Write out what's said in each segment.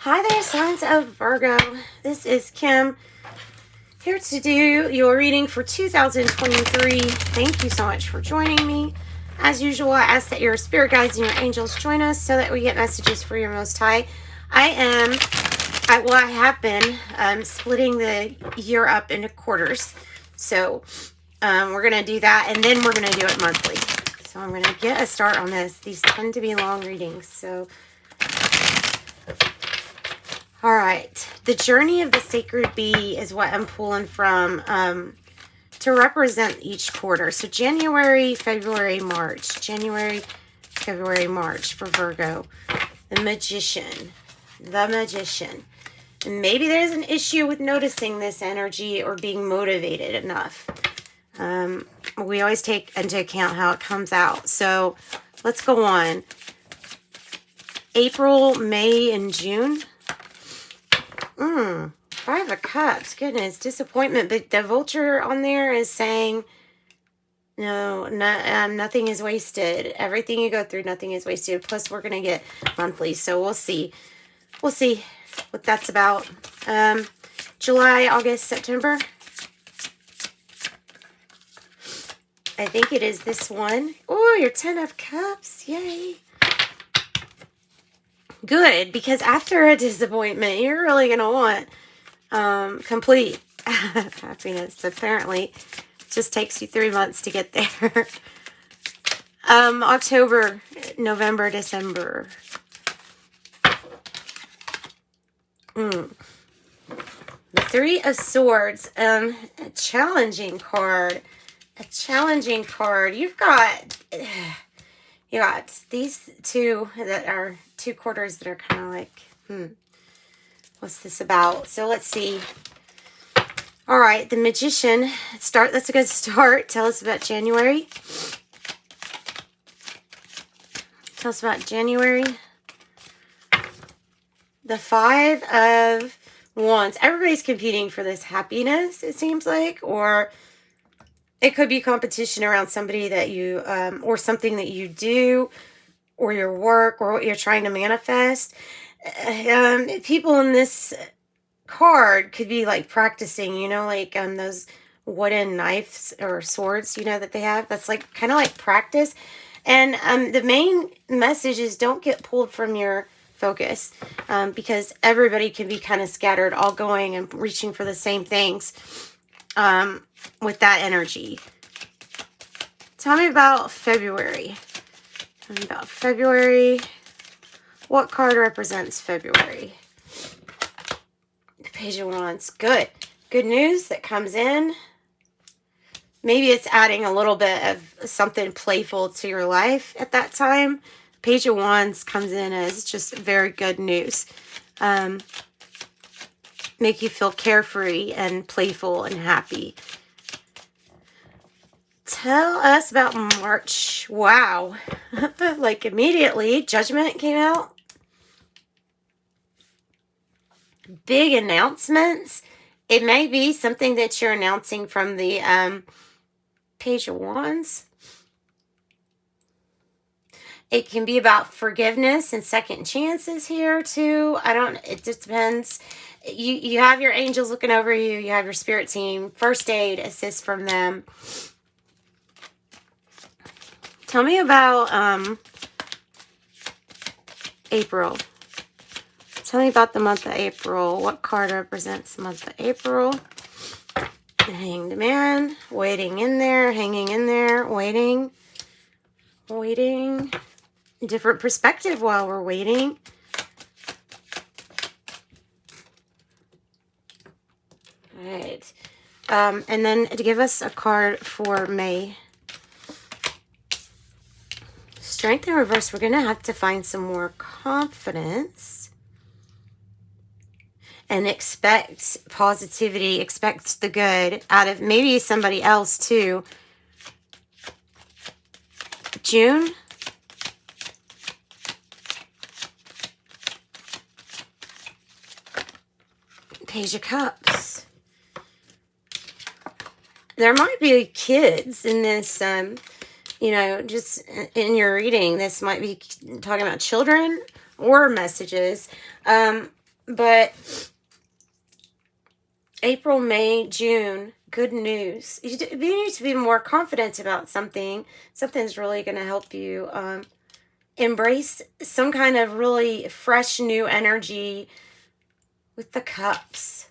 Hi there, signs of Virgo. This is Kim, here to do your reading for 2023. Thank you so much for joining me. As usual, I ask that your spirit guides and your angels join us so that we get messages for your Most High. I have been splitting the year up into quarters. So we're going to do that, and then we're going to do it monthly. So I'm going to get a start on this. These tend to be long readings, so... All right, the journey of the sacred bee is what I'm pulling from to represent each quarter. So January, February, March. January, February, March for Virgo. The Magician. The Magician. And maybe there's an issue with noticing this energy or being motivated enough. We always take into account how it comes out. So let's go on. April, May, and June. Five of Cups. Goodness, disappointment. But the vulture on there is saying, no, nothing is wasted. Everything you go through, nothing is wasted. Plus, we're going to get monthly, so we'll see. We'll see what that's about. July, August, September. I think it is this one. Oh, your 10 of Cups. Yay. Good, because after a disappointment, you're really going to want complete happiness. Apparently, it just takes you 3 months to get there. October, November, December. The Three of Swords, a challenging card. A challenging card. You got these two that are 2 quarters that are kind of like, what's this about? So let's see. All right, the Magician. That's a good start. Tell us about January. Tell us about January. The 5 of Wands. Everybody's competing for this happiness, it seems like, or it could be competition around somebody that you, or something that you do, or your work, or what you're trying to manifest. People in this card could be like practicing, like those wooden knives or swords, that they have. That's like kind of like practice. And the main message is don't get pulled from your focus, because everybody can be kind of scattered, all going and reaching for the same things. With that energy. Tell me about February. Tell me about February. What card represents February? The Page of Wands. Good. Good news that comes in. Maybe it's adding a little bit of something playful to your life at that time. Page of Wands comes in as just very good news. Make you feel carefree and playful and happy. Tell us about March. Wow. Like immediately, Judgment came out. Big announcements. It may be something that you're announcing from the Page of Wands. It can be about forgiveness and second chances here too. It just depends. You have your angels looking over you. You have your spirit team. First aid, assist from them. Tell me about April. Tell me about the month of April. What card represents the month of April? The Hanged Man. Waiting in there. Hanging in there. Waiting. Waiting. Different perspective while we're waiting. All right. And then to give us a card for May. Strength in reverse. We're going to have to find some more confidence. And expect positivity. Expect the good out of maybe somebody else too. June. Page of Cups. There might be kids in this, just in your reading. This might be talking about children or messages. But April, May, June, good news. You need to be more confident about something. Something's really going to help you embrace some kind of really fresh new energy with the cups.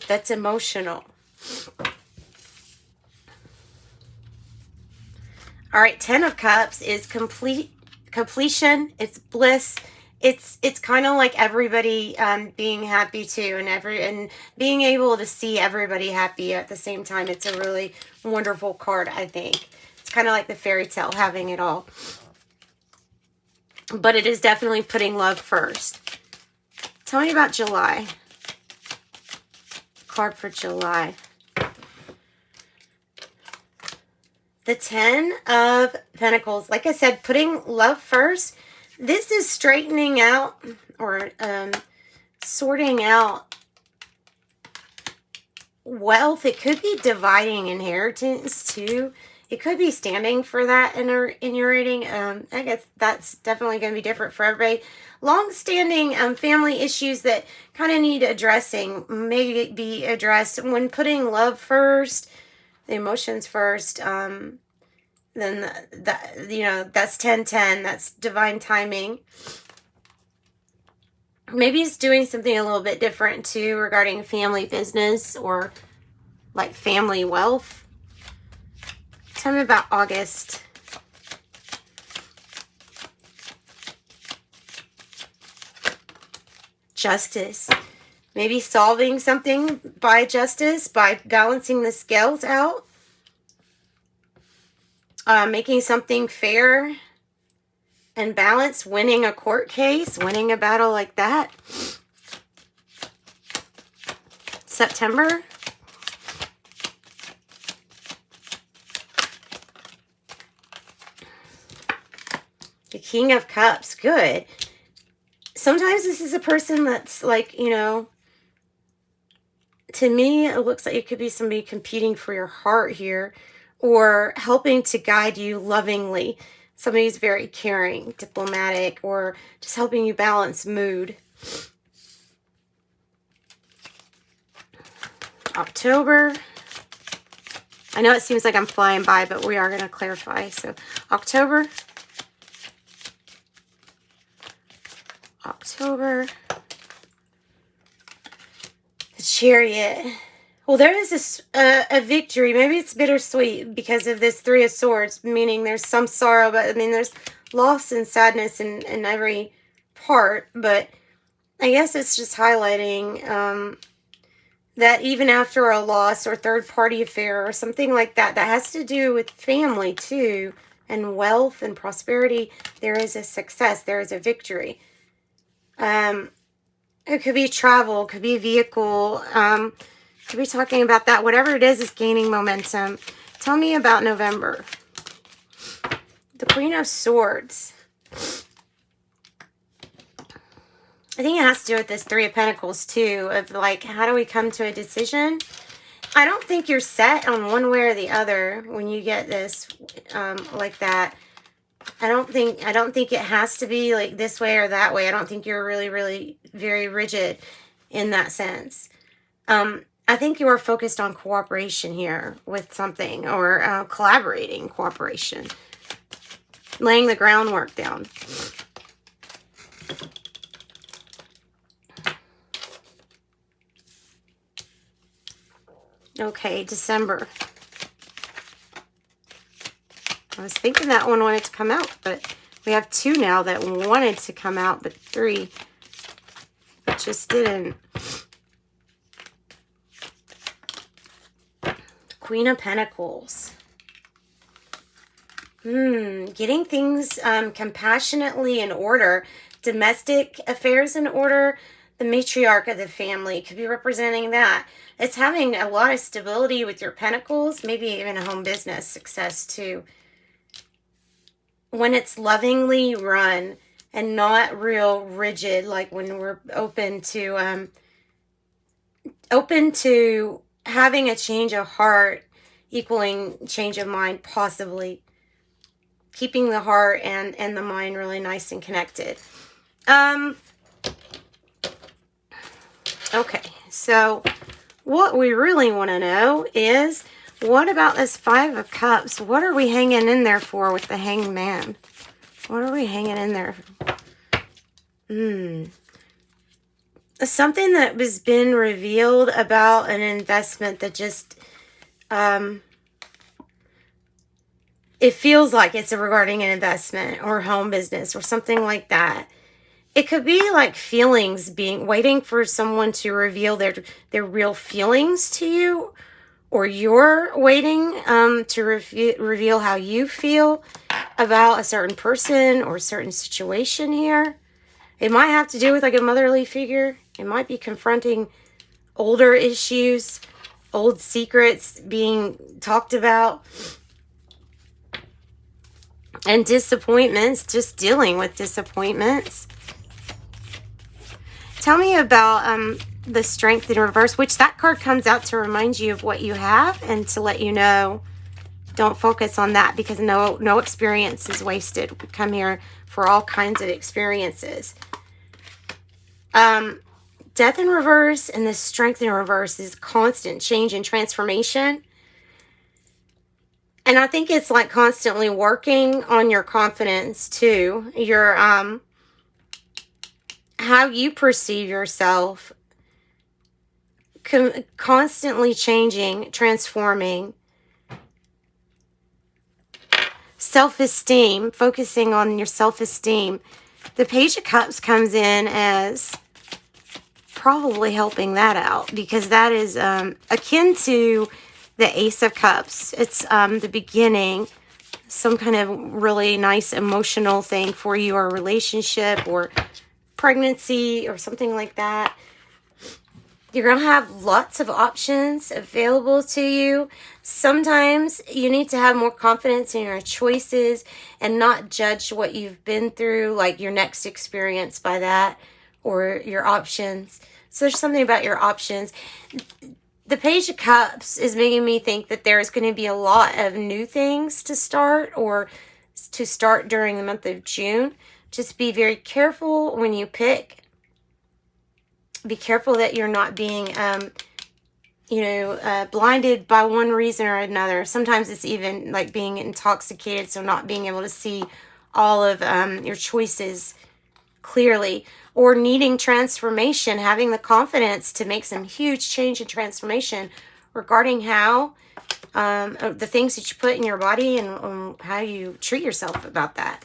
That's emotional. All right, 10 of Cups is completion. It's bliss. It's kind of like everybody being happy too, and being able to see everybody happy at the same time. It's a really wonderful card, I think. It's kind of like the fairy tale, having it all. But it is definitely putting love first. Tell me about July. Card for July. The 10 of Pentacles. Like I said, putting love first. This is straightening out or sorting out wealth. It could be dividing inheritance too. It could be standing for that in your reading. I guess that's definitely going to be different for everybody. Long-standing family issues that kind of need addressing may be addressed when putting love first, the emotions first. Then that's 10-10. That's divine timing. Maybe it's doing something a little bit different too regarding family business or like family wealth. Tell me about August. Justice. Maybe solving something by justice, by balancing the scales out. Making something fair and balanced, winning a court case, winning a battle like that. September. The King of Cups, good. Sometimes this is a person that's like, to me, it looks like it could be somebody competing for your heart here, or helping to guide you lovingly. Somebody who's very caring, diplomatic, or just helping you balance mood. October. I know it seems like I'm flying by, but we are going to clarify. So, October. The Chariot. Well, there is a victory. Maybe it's bittersweet because of this Three of Swords, meaning there's some sorrow, but I mean, there's loss and sadness in every part. But I guess it's just highlighting that even after a loss or third-party affair or something like that, that has to do with family too, and wealth and prosperity, there is a success, there is a victory. It could be travel, could be vehicle, could be talking about that. Whatever it is gaining momentum. Tell me about November. The Queen of Swords. I think it has to do with this Three of Pentacles too, of like, how do we come to a decision? I don't think you're set on one way or the other when you get this like that. I don't think it has to be like this way or that way. I don't think you're really, really very rigid in that sense. I think you are focused on cooperation here with something, or collaborating, cooperation. Laying the groundwork down. Okay, December. I was thinking that one wanted to come out, but we have two now that wanted to come out, but three that just didn't. Queen of Pentacles. Getting things compassionately in order. Domestic affairs in order. The matriarch of the family could be representing that. It's having a lot of stability with your pentacles. Maybe even a home business success too. When it's lovingly run and not real rigid, like when we're open to having a change of heart equaling change of mind, possibly. Keeping the heart and the mind really nice and connected. Okay, so what we really want to know is, what about this Five of Cups? What are we hanging in there for with the Hanged Man? What are we hanging in there? Something that was been revealed about an investment that just, it feels like it's regarding an investment or home business or something like that. It could be like feelings, waiting for someone to reveal their real feelings to you, or you're waiting to reveal how you feel about a certain person or a certain situation here. It might have to do with like a motherly figure. It might be confronting older issues, old secrets being talked about, and disappointments, just dealing with disappointments. Tell me about the Strength in reverse, which that card comes out to remind you of what you have and to let you know, don't focus on that, because no experience is wasted. We come here for all kinds of experiences. Death in reverse and the Strength in reverse is constant change and transformation. And I think it's like constantly working on your confidence too. Your how you perceive yourself, constantly changing, transforming. Self-esteem, focusing on your self-esteem. The Page of Cups comes in as probably helping that out, because that is akin to the Ace of Cups. It's the beginning, some kind of really nice emotional thing for you, or a relationship or pregnancy or something like that. You're going to have lots of options available to you. Sometimes you need to have more confidence in your choices and not judge what you've been through, like your next experience, by that, or your options. So there's something about your options. The Page of Cups is making me think that there's going to be a lot of new things to start, or to start during the month of June. Just be very careful when you pick. Be careful that you're not being, blinded by one reason or another. Sometimes it's even like being intoxicated, so not being able to see all of your choices clearly, or needing transformation, having the confidence to make some huge change and transformation regarding how the things that you put in your body, and how you treat yourself about that.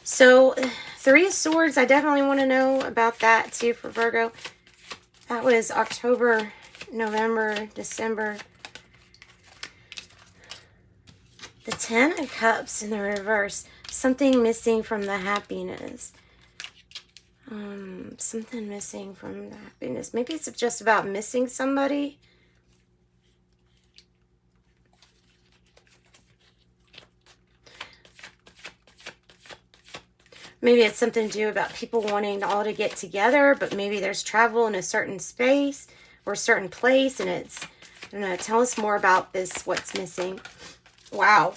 So, Three of Swords, I definitely want to know about that too for Virgo. That was October, November, December. The Ten of Cups in the reverse. Something missing from the happiness. Something missing from the happiness. Maybe it's just about missing somebody. Maybe it's something to do about people wanting all to get together, but maybe there's travel in a certain space or a certain place, and it's, I don't know, tell us more about this, what's missing. Wow.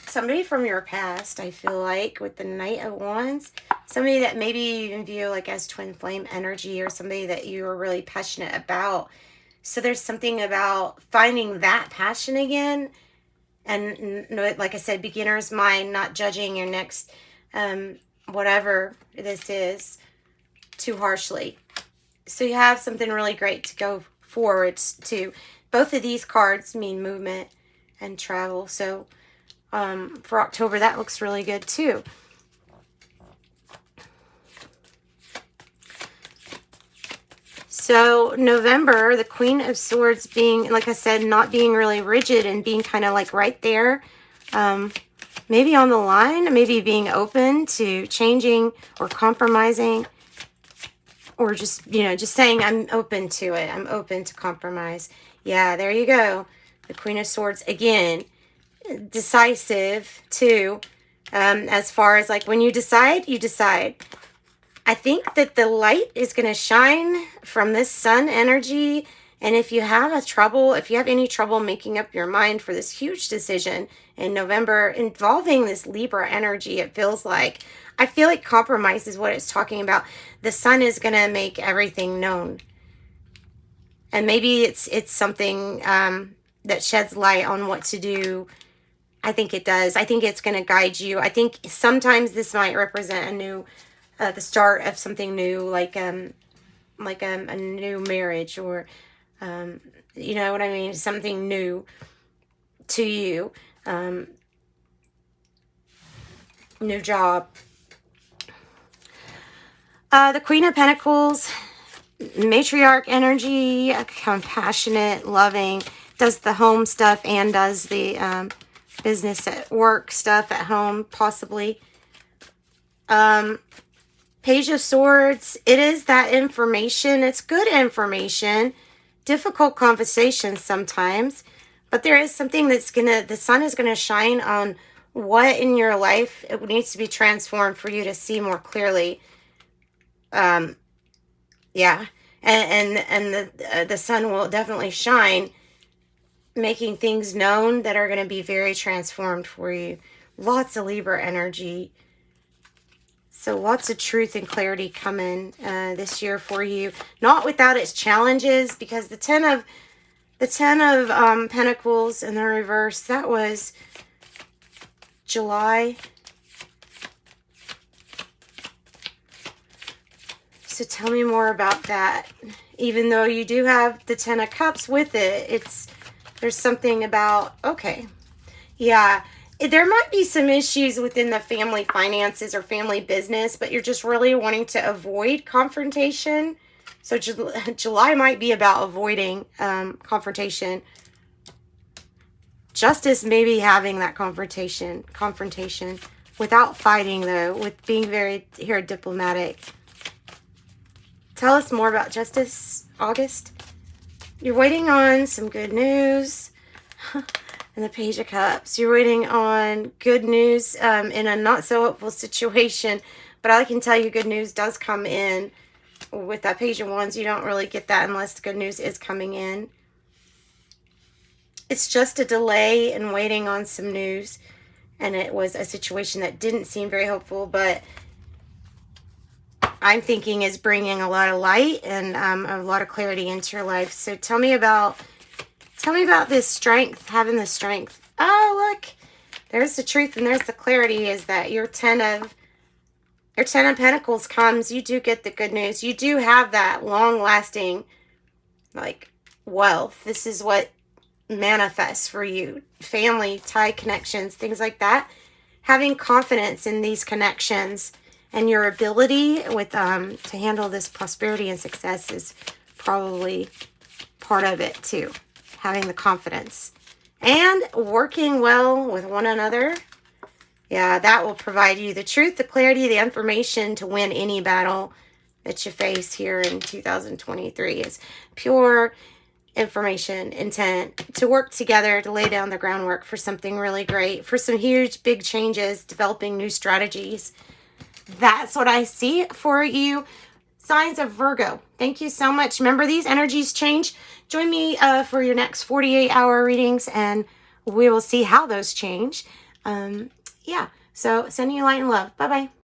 Somebody from your past, I feel like, with the Knight of Wands. Somebody that maybe you even view like as twin flame energy, or somebody that you are really passionate about. So there's something about finding that passion again. And like I said, beginner's mind, not judging your next whatever this is too harshly. So you have something really great to go forwards to. Both of these cards mean movement and travel. So for October, that looks really good too. So November, the Queen of Swords being, like I said, not being really rigid and being kind of like right there. Maybe on the line, maybe being open to changing or compromising, or just, just saying, I'm open to it. I'm open to compromise. Yeah, there you go. The Queen of Swords, again, decisive too. As far as like when you decide, you decide. I think that the light is going to shine from this sun energy And if you have any trouble making up your mind for this huge decision in November involving this Libra energy, I feel like compromise is what it's talking about. The sun is going to make everything known. And maybe it's something that sheds light on what to do. I think it does. I think it's going to guide you. I think sometimes this might represent the start of something new, like a new marriage, or you know what I mean? Something new to you. New job. The Queen of Pentacles, matriarch energy, compassionate, loving, does the home stuff and does the business at work stuff at home, possibly. Page of Swords, it is that information. It's good information. Difficult conversations sometimes, but there is something the sun is gonna shine on what in your life it needs to be transformed for you to see more clearly. Yeah, and the sun will definitely shine, making things known that are going to be very transformed for you. Lots of Libra energy. So lots of truth and clarity coming this year for you. Not without its challenges, because the Ten of Pentacles in the reverse, that was July. So tell me more about that. Even though you do have the Ten of Cups with it, there's something about, okay, yeah, there might be some issues within the family finances or family business, but you're just really wanting to avoid confrontation. So July might be about avoiding confrontation. Justice maybe having that confrontation without fighting, though, with being very diplomatic. Tell us more about Justice, August. You're waiting on some good news. And the Page of Cups. You're waiting on good news in a not so hopeful situation. But I can tell you good news does come in. With that Page of Wands, you don't really get that unless the good news is coming in. It's just a delay in waiting on some news. And it was a situation that didn't seem very hopeful, but I'm thinking is bringing a lot of light and a lot of clarity into your life. So tell me about this strength, having the strength. Oh, look, there's the truth and there's the clarity, is that your Ten of Pentacles comes. You do get the good news. You do have that long-lasting, like, wealth. This is what manifests for you. Family, tie connections, things like that. Having confidence in these connections and your ability with to handle this prosperity and success is probably part of it too. Having the confidence and working well with one another. Yeah, that will provide you the truth, the clarity, the information to win any battle that you face here in 2023. Is pure information, intent to work together to lay down the groundwork for something really great, for some huge, big changes, developing new strategies. That's what I see for you, signs of Virgo. Thank you so much. Remember, these energies change. Join me for your next 48-hour readings, and we will see how those change. Yeah, so sending you light and love. Bye-bye.